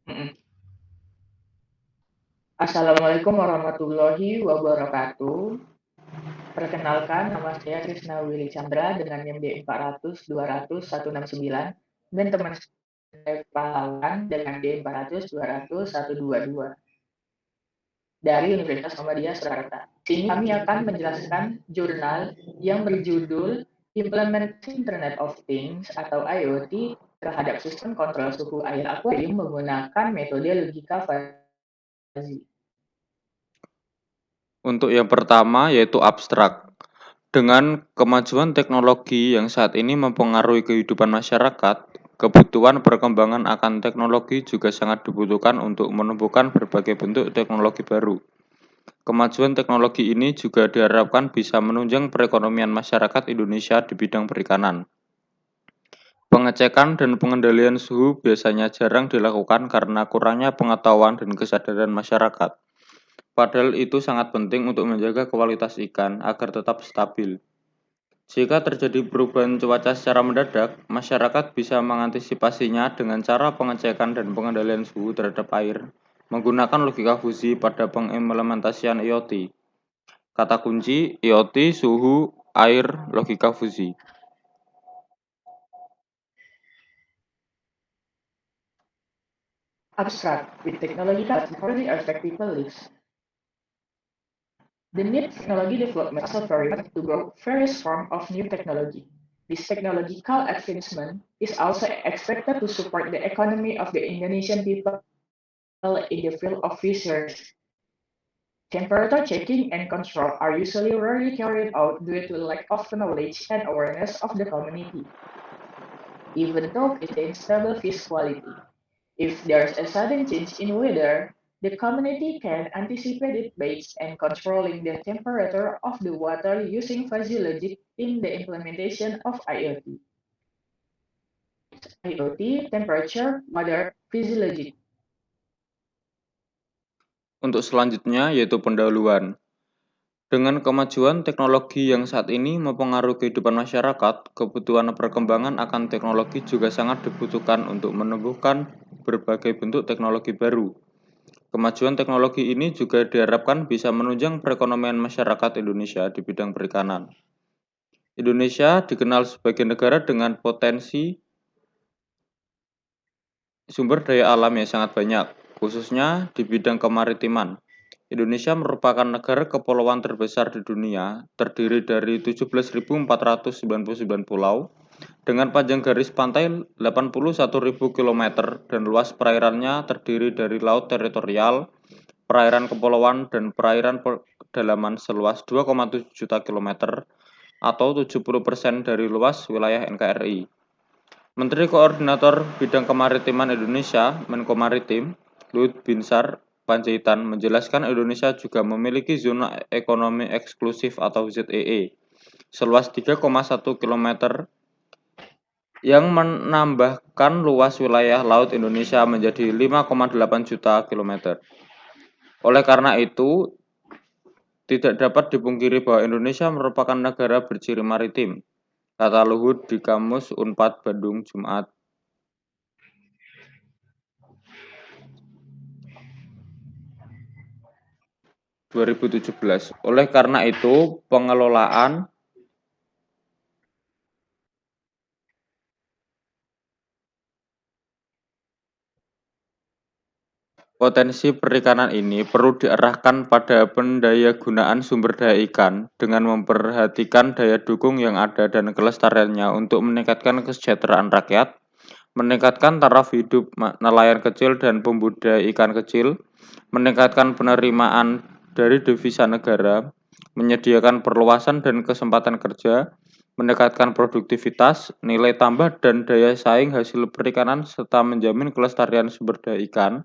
Mhm. Assalamualaikum warahmatullahi wabarakatuh. Perkenalkan, nama saya Krisna Willy Chandra dengan NIM D400-200-169 dan teman saya Pahlawan dengan D400-200-122 dari Universitas Muhammadiyah Surakarta. Sini kami akan menjelaskan jurnal yang berjudul Implementasi Internet of Things atau IoT terhadap sistem kontrol suhu air akuarium menggunakan metode logika fuzzy. Untuk yang pertama yaitu abstrak. Dengan kemajuan teknologi yang saat ini mempengaruhi kehidupan masyarakat, kebutuhan perkembangan akan teknologi juga sangat dibutuhkan untuk menumbuhkan berbagai bentuk teknologi baru. Kemajuan teknologi ini juga diharapkan bisa menunjang perekonomian masyarakat Indonesia di bidang perikanan. Pengecekan dan pengendalian suhu biasanya jarang dilakukan karena kurangnya pengetahuan dan kesadaran masyarakat. Padahal itu sangat penting untuk menjaga kualitas ikan agar tetap stabil. Jika terjadi perubahan cuaca secara mendadak, masyarakat bisa mengantisipasinya dengan cara pengecekan dan pengendalian suhu terhadap air menggunakan logika fusi pada pengimplementasian IoT. Kata kunci IoT, suhu, air, logika fusi. Abstract with technological authority effective lives. The need technology development also very much to grow various forms of new technology. This technological advancement is also expected to support the economy of the Indonesian people in the field of research. Temperature checking and control are usually rarely carried out due to lack of knowledge and awareness of the community, even though it maintains stable fish quality. If there's a sudden change in weather, the community can anticipate it based on controlling the temperature of the water using fuzzy logic in the implementation of IoT. IoT, temperature, water, fuzzy logic. Untuk selanjutnya yaitu pendahuluan. Dengan kemajuan teknologi yang saat ini mempengaruhi kehidupan masyarakat, kebutuhan perkembangan akan teknologi juga sangat dibutuhkan untuk menumbuhkan berbagai bentuk teknologi baru. Kemajuan teknologi ini juga diharapkan bisa menunjang perekonomian masyarakat Indonesia di bidang perikanan. Indonesia dikenal sebagai negara dengan potensi sumber daya alam yang sangat banyak, khususnya di bidang kemaritiman. Indonesia merupakan negara kepulauan terbesar di dunia, terdiri dari 17.499 pulau, dengan panjang garis pantai 81.000 km dan luas perairannya terdiri dari laut teritorial, perairan kepulauan, dan perairan pedalaman seluas 2,7 juta kilometer atau 70% dari luas wilayah NKRI. Menteri Koordinator Bidang Kemaritiman Indonesia, Menko Maritim, Luhut Binsar Panjaitan menjelaskan Indonesia juga memiliki zona ekonomi eksklusif atau ZEE seluas 3,1 km yang menambahkan luas wilayah laut Indonesia menjadi 5,8 juta kilometer. Oleh karena itu, tidak dapat dipungkiri bahwa Indonesia merupakan negara berciri maritim, kata Luhut di Kamus Unpad Bandung Jumat 2017. Oleh karena itu, pengelolaan potensi perikanan ini perlu diarahkan pada pendayagunaan sumber daya ikan dengan memperhatikan daya dukung yang ada dan kelestariannya untuk meningkatkan kesejahteraan rakyat, meningkatkan taraf hidup nelayan kecil dan pembudidaya ikan kecil, meningkatkan penerimaan dari devisa negara, menyediakan perluasan dan kesempatan kerja, meningkatkan produktivitas, nilai tambah dan daya saing hasil perikanan serta menjamin kelestarian sumber daya ikan,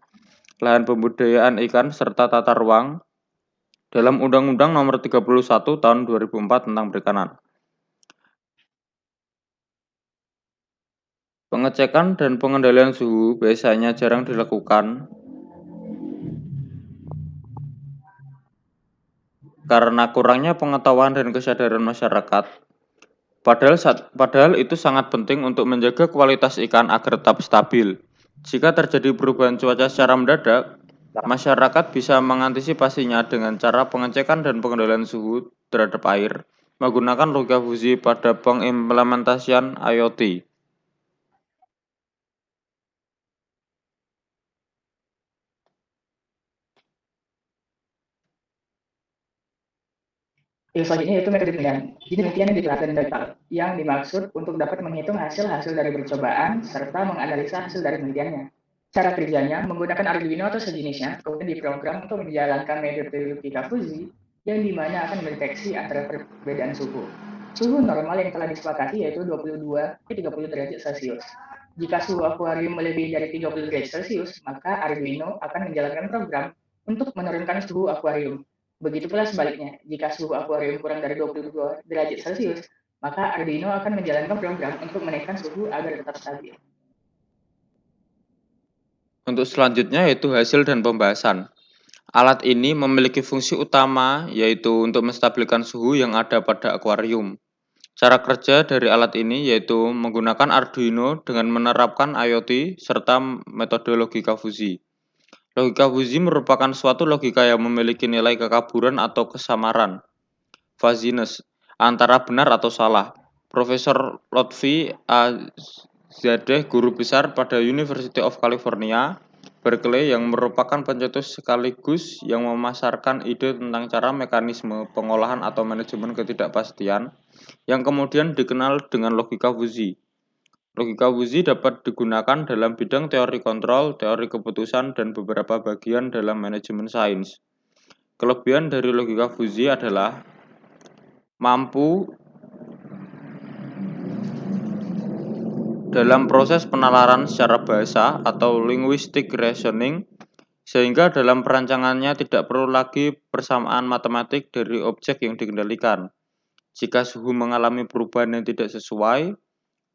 lahan pembudidayaan ikan serta tata ruang dalam Undang-Undang Nomor 31 Tahun 2004 tentang Perikanan. Pengecekan dan pengendalian suhu biasanya jarang dilakukan karena kurangnya pengetahuan dan kesadaran masyarakat. Padahal itu sangat penting untuk menjaga kualitas ikan agar tetap stabil. Jika terjadi perubahan cuaca secara mendadak, masyarakat bisa mengantisipasinya dengan cara pengecekan dan pengendalian suhu terhadap air menggunakan logika fusi pada pengimplementasian IoT. Yang selanjutnya yaitu metode penelitian. Jadi penelitian yang diterapkan data yang dimaksud untuk dapat menghitung hasil-hasil dari percobaan serta menganalisa hasil dari penelitiannya. Cara kerjanya menggunakan Arduino atau sejenisnya, kemudian diprogram untuk menjalankan metode logika fusi yang dimana akan mendeteksi antara perbedaan suhu. Suhu normal yang telah disepakati yaitu 22-30 derajat Celcius. Jika suhu akuarium melebihi dari 30 derajat Celcius, maka Arduino akan menjalankan program untuk menurunkan suhu akuarium. Begitu pula sebaliknya, jika suhu akuarium kurang dari 22 derajat Celcius, maka Arduino akan menjalankan program untuk menaikkan suhu agar tetap stabil. Untuk selanjutnya yaitu hasil dan pembahasan. Alat ini memiliki fungsi utama yaitu untuk menstabilkan suhu yang ada pada akuarium. Cara kerja dari alat ini yaitu menggunakan Arduino dengan menerapkan IoT serta metode logika fusi. Logika fusi merupakan suatu logika yang memiliki nilai kekaburan atau kesamaran, fuzziness, antara benar atau salah. Profesor Lotfi A. Zadeh, guru besar pada University of California, Berkeley yang merupakan pencetus sekaligus yang memasarkan ide tentang cara mekanisme pengolahan atau manajemen ketidakpastian yang kemudian dikenal dengan logika fusi. Logika fusi dapat digunakan dalam bidang teori kontrol, teori keputusan, dan beberapa bagian dalam manajemen sains. Kelebihan dari logika fusi adalah mampu dalam proses penalaran secara bahasa atau linguistic reasoning, sehingga dalam perancangannya tidak perlu lagi persamaan matematik dari objek yang dikendalikan. Jika suhu mengalami perubahan yang tidak sesuai,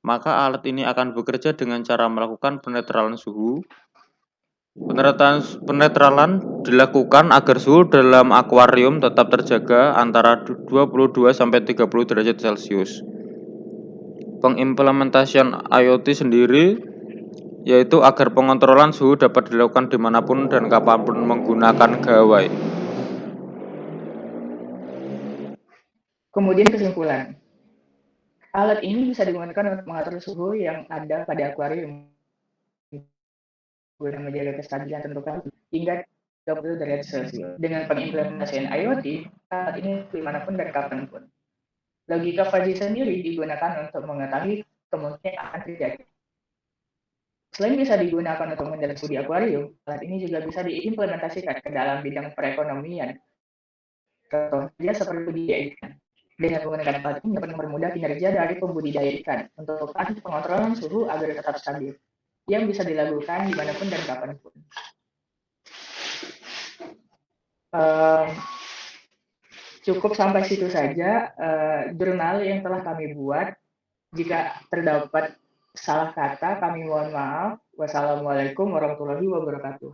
maka alat ini akan bekerja dengan cara melakukan penetralan suhu. Penetralan dilakukan agar suhu dalam akuarium tetap terjaga antara 22-30 derajat Celcius. Pengimplementasian IoT sendiri yaitu agar pengontrolan suhu dapat dilakukan dimanapun dan kapanpun menggunakan gawai. Kemudian kesimpulan, alat ini bisa digunakan untuk mengatur suhu yang ada pada akuarium guna menjaga kestabilan tentukan hingga 20 derajat Celcius. Dengan pengimplementasian IoT, alat ini dimanapun dan kapanpun. Logika fuzzy sendiri digunakan untuk mengetahui kemungkinan akan terjadi. Selain bisa digunakan untuk menjaga suhu di akuarium, alat ini juga bisa diimplementasikan ke dalam bidang perekonomian. Contohnya seperti budidaya ikan. Dengan menggunakan alat ini dapat mempermudah kinerja dari pembudidaya ikan untuk pengontrolan suhu agar tetap stabil, yang bisa dilakukan dimanapun dan kapanpun. Cukup sampai situ saja jurnal yang telah kami buat. Jika terdapat salah kata, kami mohon maaf. Wassalamualaikum warahmatullahi wabarakatuh.